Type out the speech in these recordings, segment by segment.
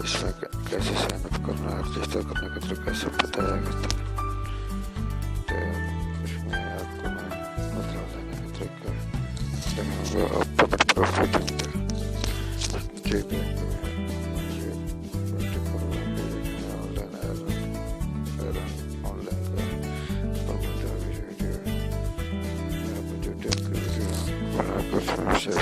इसमें कैसे sign up करना है, रजिस्टर करने का तरीका सब बताया गया था। तो उसमें आपको मैं बता देने का तरीका दिखाऊंगा और पेमेंट प्रूफ भी दूंगा। जी बैंक में मुझे ऑनलाइन ऑनलाइन का और मुझे वीडियो जो टेक वीडियो बनाकर उसमें से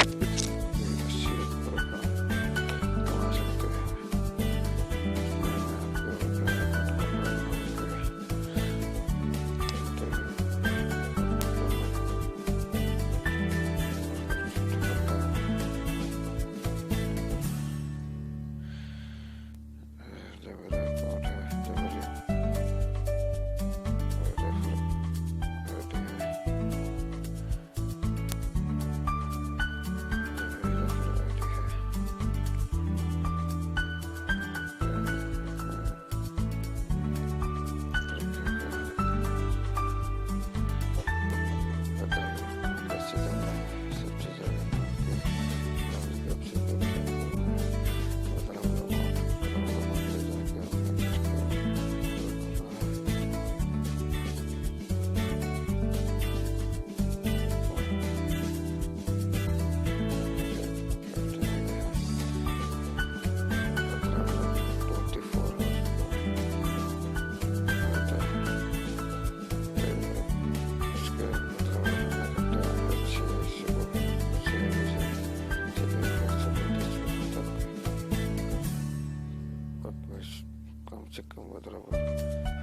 कम से कम मतलब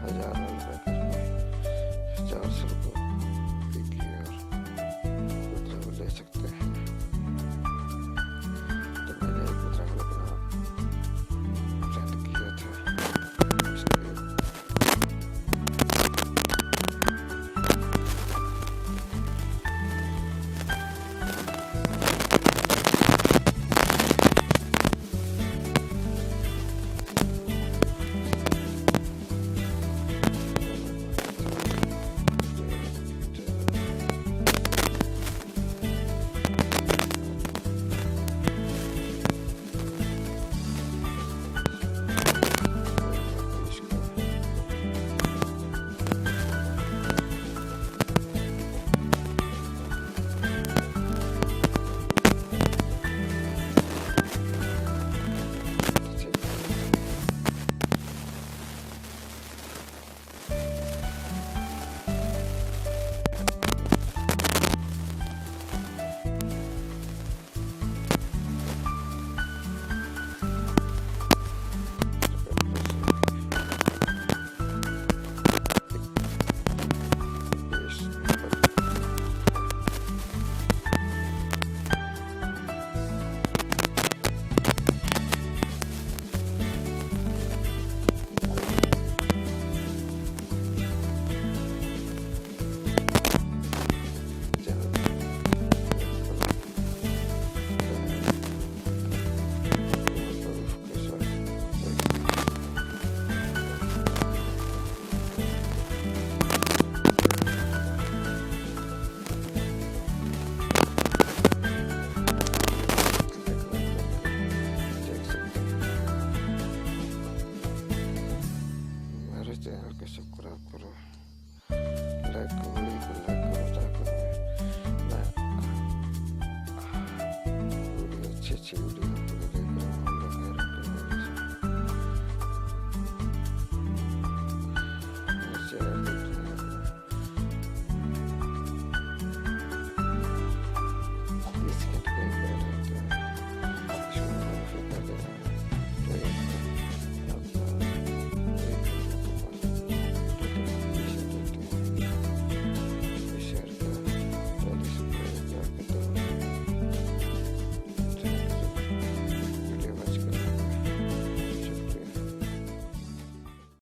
1000 रुपये करके 400 रुपये की और मतलब ले सकते हैं। तो मैंने एक मतलब अपना सेंड किया था चैनल को सब्सक्राइब करो, लाइक करो, वीडियो को लाइक करो ताकि मैं वीडियो अच्छी वीडियो